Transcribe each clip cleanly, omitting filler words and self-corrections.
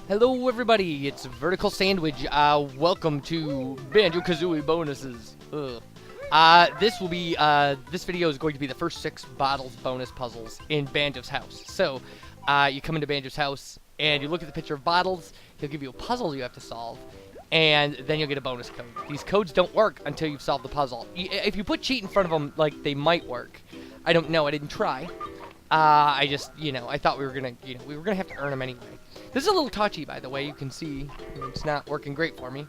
Hello everybody, it's VerticalSandwich. Welcome to Banjo-Kazooie bonuses. This video is going to be the first 6 bottles bonus puzzles in Banjo's house. So, you come into Banjo's house, and you look at the picture of bottles, he'll give you a puzzle you have to solve, and then you'll get a bonus code. These codes don't work until you've solved the puzzle. If you put cheat in front of them, like, they might work. I don't know, I didn't try. I just, I thought we were gonna have to earn them anyway. This is a little touchy, by the way. You can see it's not working great for me.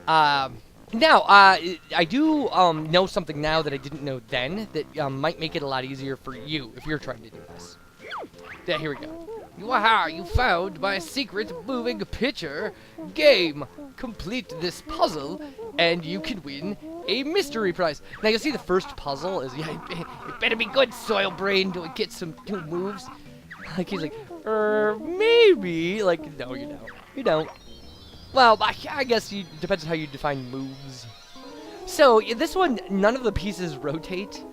Now, I do know something now that I didn't know then that might make it a lot easier for you if you're trying to do this. Yeah, here we go. Waha! You found my secret moving picture game. Complete this puzzle, and you can win a mystery prize. Now you'll see the first puzzle is it better be good, Soil Brain. Do it get some new moves? Like he's like, maybe. Like, no, you don't. You don't. Well, I guess it depends on how you define moves. So this one, none of the pieces rotate,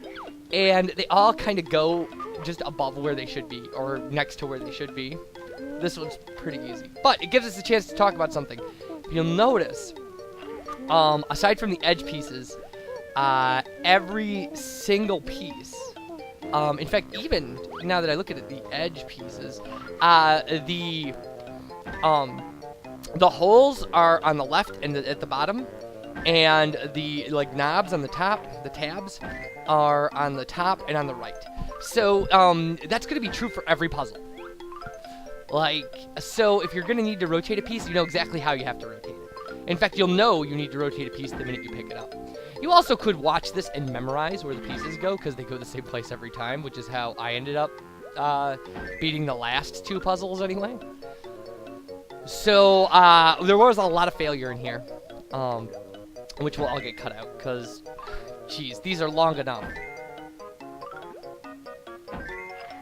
and they all kind of go just above where they should be, or next to where they should be. This one's pretty easy, but it gives us a chance to talk about something. You'll notice, aside from the edge pieces, every single piece, in fact, even now that I look at it, the edge pieces, the holes are on the left and at the bottom, and the knobs on the top, the tabs, are on the top and on the right. So that's going to be true for every puzzle. So if you're going to need to rotate a piece, you know exactly how you have to rotate it. In fact, you'll know you need to rotate a piece the minute you pick it up. You also could watch this and memorize where the pieces go, because they go the same place every time, which is how I ended up beating the last 2 puzzles anyway. So there was a lot of failure in here, which will all get cut out, because, geez, these are long enough.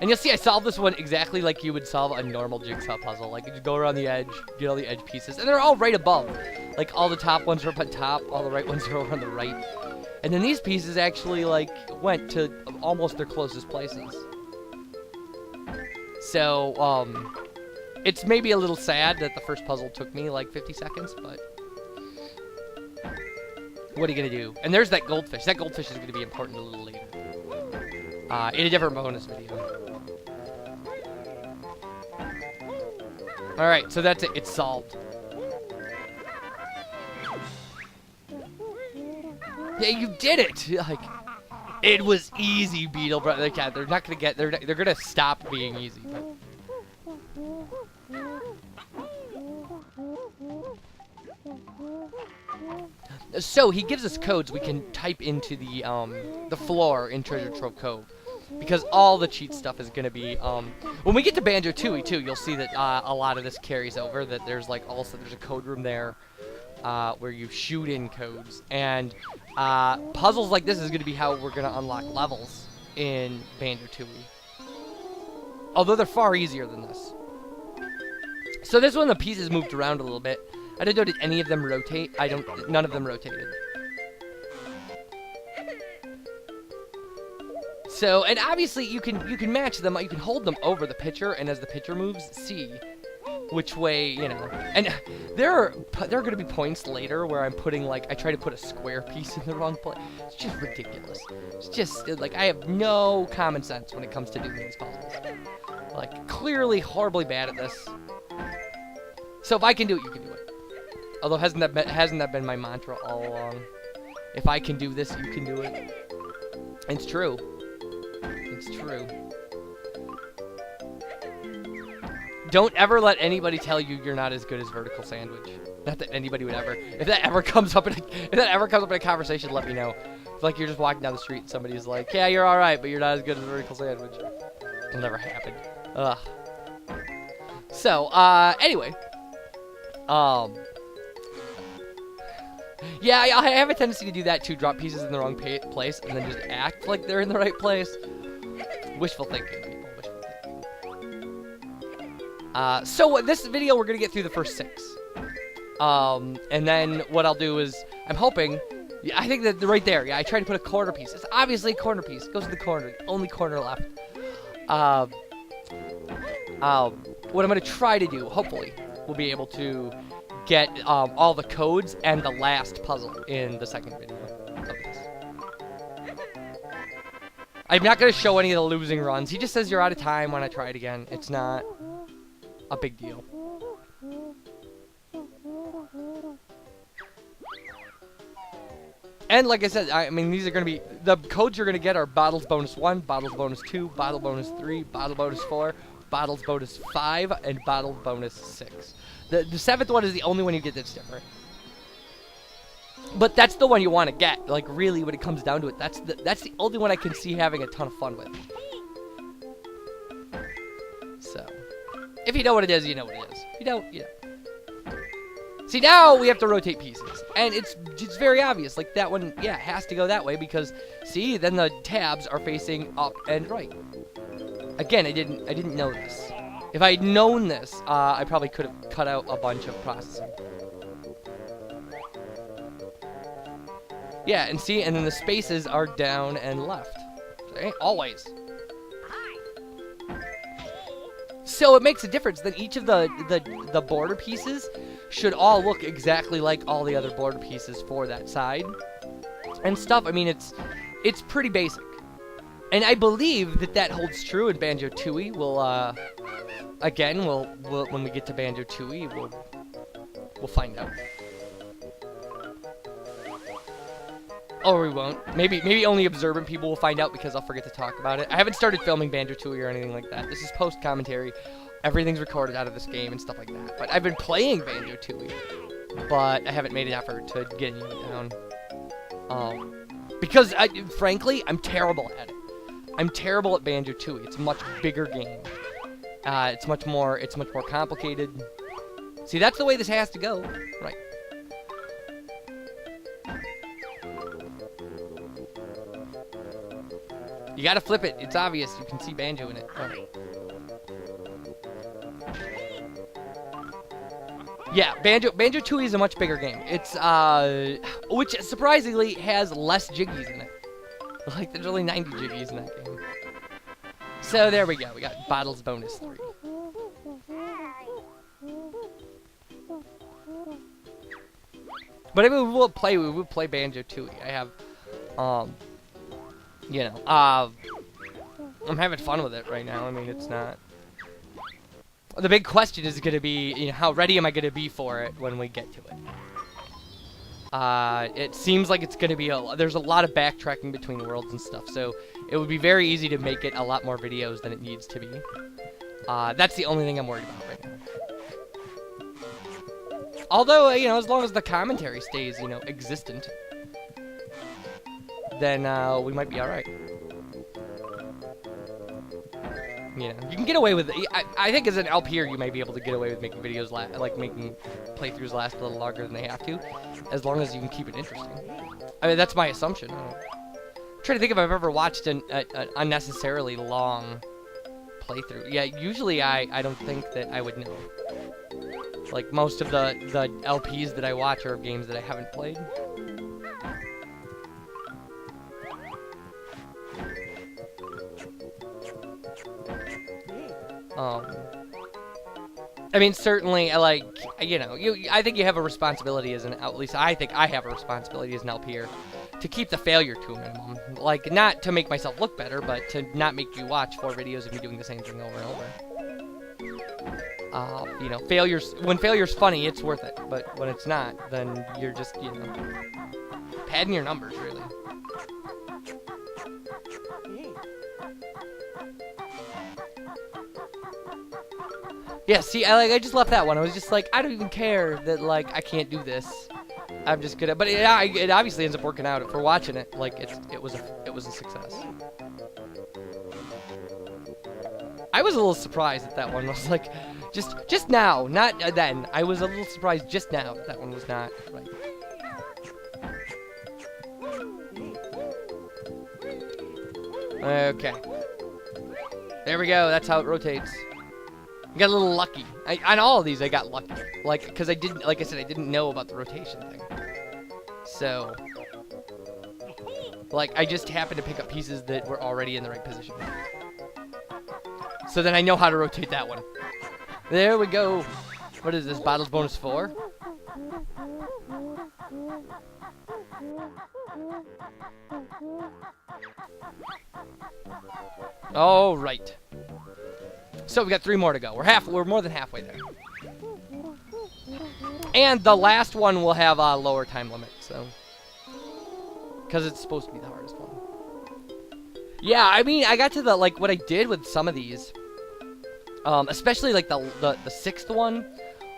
And you'll see I solved this one exactly like you would solve a normal jigsaw puzzle. Like, you just go around the edge, get all the edge pieces, and they're all right above. Like, all the top ones are up on top, all the right ones are over on the right. And then these pieces actually, went to almost their closest places. So, it's maybe a little sad that the first puzzle took me, 50 seconds, but what are you going to do? And there's that goldfish. That goldfish is going to be important a little later. In a different bonus video. Alright, so that's it. It's solved. Yeah, you did it! It was easy, Beetle, bro. They're not gonna get... They're gonna stop being easy, but... So, he gives us codes we can type into the floor in Treasure Trove Cove. Because all the cheat stuff is going to be, when we get to Banjo-Tooie, too, you'll see that a lot of this carries over, that there's, also there's a code room there, where you shoot in codes, and, puzzles like this is going to be how we're going to unlock levels in Banjo-Tooie. Although they're far easier than this. So this one, the pieces moved around a little bit. I don't know, did any of them rotate? None of them rotated. So, and obviously you can match them, you can hold them over the picture, and as the picture moves, see which way, And there are going to be points later where I'm putting, I try to put a square piece in the wrong place. It's just ridiculous. It's just, I have no common sense when it comes to doing these puzzles. Clearly horribly bad at this. So if I can do it, you can do it. Although hasn't that been my mantra all along? If I can do this, you can do it. It's true. It's true. Don't ever let anybody tell you you're not as good as VerticalSandwich. Not that anybody would ever. If that ever comes up in a conversation, let me know. If you're just walking down the street and somebody's like, "Yeah, you're all right, but you're not as good as VerticalSandwich." It'll never happen. Ugh. So, anyway. Yeah, I have a tendency to do that too. Drop pieces in the wrong place and then just act like they're in the right place. Wishful thinking, people. Wishful thinking. So this video, we're going to get through the first 6. And then what I'll do is, I'm hoping... Yeah, I think that right there, yeah, I tried to put a corner piece. It's obviously a corner piece. It goes to the corner. The only corner left. what I'm going to try to do, hopefully, we'll be able to get all the codes and the last puzzle in the second video of this. I'm not going to show any of the losing runs. He just says you're out of time when I try it again. It's not a big deal. And like I said, I mean, these are going to be, the codes you're going to get are Bottles Bonus 1, Bottles Bonus 2, Bottle Bonus 3, Bottle Bonus 4, Bottles Bonus 5, and Bottle Bonus 6. The 7th one is the only one you get that's different. But that's the one you want to get. Like, really, when it comes down to it, that's the only one I can see having a ton of fun with. So, if you know what it is, you know what it is. If you don't, you know. See, now we have to rotate pieces, and it's very obvious. Like, that one, yeah, has to go that way because, see, then the tabs are facing up and right. Again, I didn't know this. If I had known this, I probably could have cut out a bunch of processing. Yeah, and see, and then the spaces are down and left. Okay? Always. So it makes a difference. Then each of the border pieces should all look exactly like all the other border pieces for that side and stuff. I mean, it's pretty basic, and I believe that holds true in Banjo-Tooie. We'll again, we'll when we get to Banjo-Tooie, we'll find out. Or we won't. Maybe only observant people will find out because I'll forget to talk about it. I haven't started filming Banjo-Tooie or anything like that. This is post-commentary. Everything's recorded out of this game and stuff like that. But I've been playing Banjo-Tooie, but I haven't made an effort to get it down. Because, frankly, I'm terrible at it. I'm terrible at Banjo-Tooie. It's a much bigger game. It's much more complicated. See, that's the way this has to go. Right. You gotta flip it. It's obvious. You can see Banjo in it. Oh. Yeah, Banjo-Tooie is a much bigger game. It's, which surprisingly has less jiggies in it. Like, there's only 90 jiggies in that game. So, there we go. We got Bottles Bonus 3. But I mean, we will play Banjo-Tooie. I have, you know, I'm having fun with it right now. I mean, it's not... The big question is going to be, you know, how ready am I going to be for it when we get to it? It seems like it's going to be there's a lot of backtracking between worlds and stuff, so it would be very easy to make it a lot more videos than it needs to be. That's the only thing I'm worried about right now. Although, you know, as long as the commentary stays, you know, existent, then we might be alright. You know, you can get away with it. I think as an LPer, you might be able to get away with making videos like making playthroughs last a little longer than they have to, as long as you can keep it interesting. I mean, that's my assumption. I'm trying to think if I've ever watched an unnecessarily long playthrough. Yeah, usually I don't think that I would know. Like, most of the LPs that I watch are of games that I haven't played. I mean, certainly, like, you know, I think you have a responsibility as at least I think I have a responsibility as an LPer to keep the failure to a minimum. Like, not to make myself look better, but to not make you watch 4 videos of me doing the same thing over and over. You know, when failure's funny, it's worth it. But when it's not, then you're just, you know, padding your numbers, really. Yeah, see, I just left that one. I was just like, I don't even care that, like, I can't do this. I'm just gonna, but it obviously ends up working out. For watching it, like, it was a success. I was a little surprised that one was like, just now, not then. I was a little surprised just now that one was not right. Okay. There we go. That's how it rotates. I got a little lucky. On all of these, I got lucky. Like, because I didn't, like I said, I didn't know about the rotation thing. So, like, I just happened to pick up pieces that were already in the right position. So then I know how to rotate that one. There we go. What is this? Bottles bonus 4? Oh, right. So we got 3 more to go. We're more than halfway there. And the last one will have a lower time limit, so. Because it's supposed to be the hardest one. Yeah, I mean, I got to the, like, what I did with some of these, especially, like, the 6th one,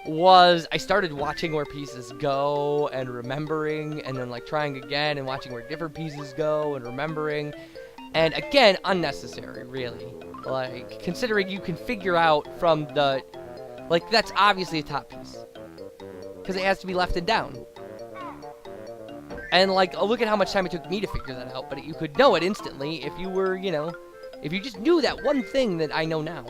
was I started watching where pieces go and remembering, and then, like, trying again and watching where different pieces go and remembering. And, again, unnecessary, really. Like, considering you can figure out from the, like, that's obviously a top piece. Because it has to be left and down. And, like, look at how much time it took me to figure that out, but you could know it instantly if you were, you know, if you just knew that one thing that I know now.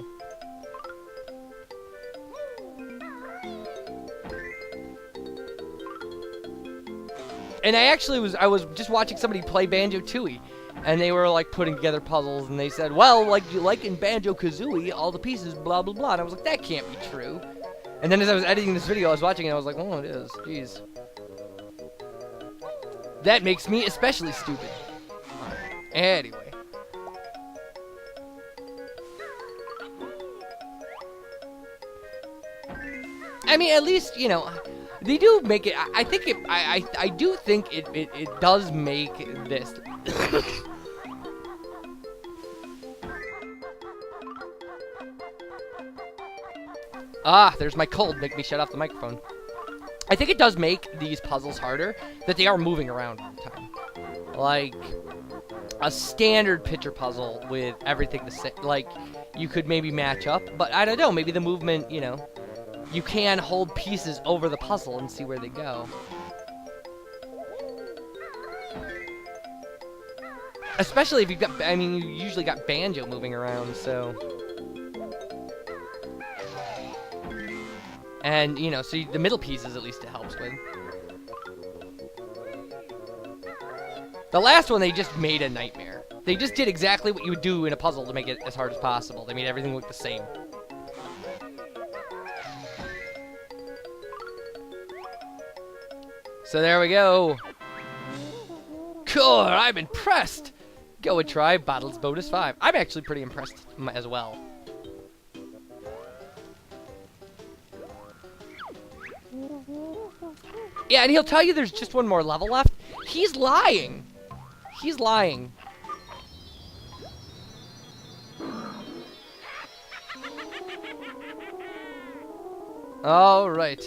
And I was just watching somebody play Banjo-Tooie, and they were, like, putting together puzzles, and they said, well, like in Banjo-Kazooie, all the pieces, blah, blah, blah. And I was like, that can't be true. And then as I was editing this video, I was watching it, and I was like, oh, it is. Jeez. That makes me especially stupid. Anyway. I mean, at least, you know, they do make it. I think it. I do think it does make this. There's my cold. Make me shut off the microphone. I think it does make these puzzles harder, that they are moving around all the time. Like, a standard picture puzzle with everything the same, like, you could maybe match up, but I don't know, maybe the movement, you know, you can hold pieces over the puzzle and see where they go. Especially if you've got, I mean, you usually got Banjo moving around, so... And, you know, so the middle pieces, at least it helps with. The last one, they just made a nightmare. They just did exactly what you would do in a puzzle to make it as hard as possible. They made everything look the same. So there we go. Cool, I'm impressed. Go and try Bottles Bonus 5. I'm actually pretty impressed as well. Yeah, and he'll tell you there's just one more level left. He's lying. He's lying. All right.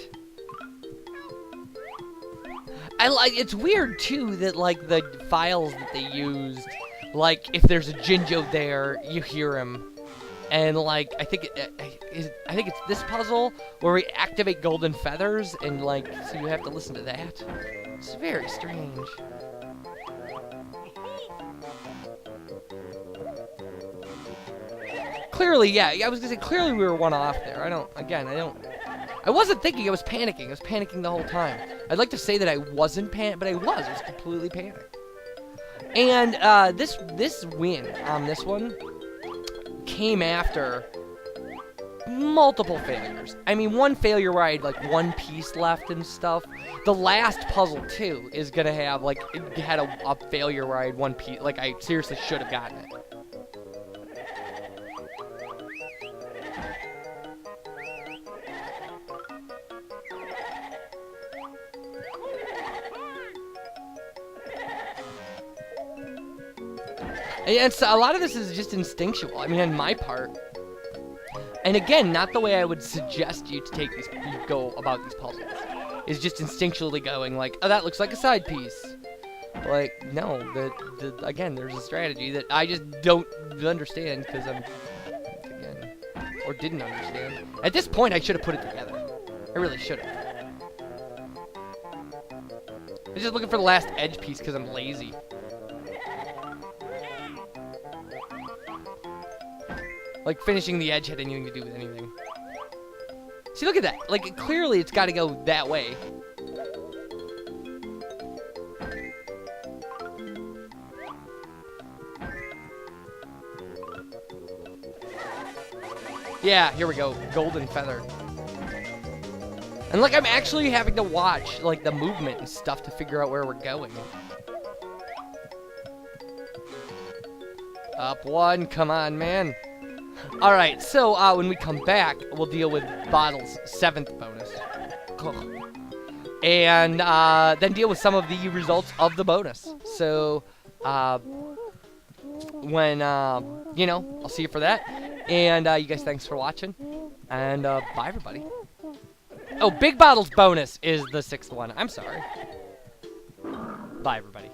It's weird too that like the files that they used, like if there's a Jinjo there, you hear him. And like I think it's this puzzle where we activate golden feathers, and like so you have to listen to that. It's very strange. Clearly, yeah, I was gonna say clearly we were one off there. I wasn't thinking, I was panicking. I was panicking the whole time. I'd like to say that I wasn't panicked, but I was completely panicked. And this win on this one came after multiple failures. I mean, one failure where I had like one piece left and stuff. The last puzzle too is gonna have like, it had a failure where I had one piece, like I seriously should have gotten it. And so a lot of this is just instinctual. I mean, on my part. And again, not the way I would suggest you to take these, go about these puzzles. Is just instinctually going like, oh, that looks like a side piece. Like, no, again, there's a strategy that I just don't understand because I'm, again, or didn't understand. At this point, I should have put it together. I really should have. I'm just looking for the last edge piece because I'm lazy. Like, finishing the edge had anything to do with anything. See, look at that. Like, clearly it's got to go that way. Yeah, here we go. Golden feather. And like, I'm actually having to watch like the movement and stuff to figure out where we're going. Up one, come on, man. All right, so when we come back, we'll deal with Bottle's 7th bonus. And then deal with some of the results of the bonus. So, when, you know, I'll see you for that. And you guys, thanks for watching. And bye, everybody. Oh, Big Bottle's bonus is the 6th one. I'm sorry. Bye, everybody.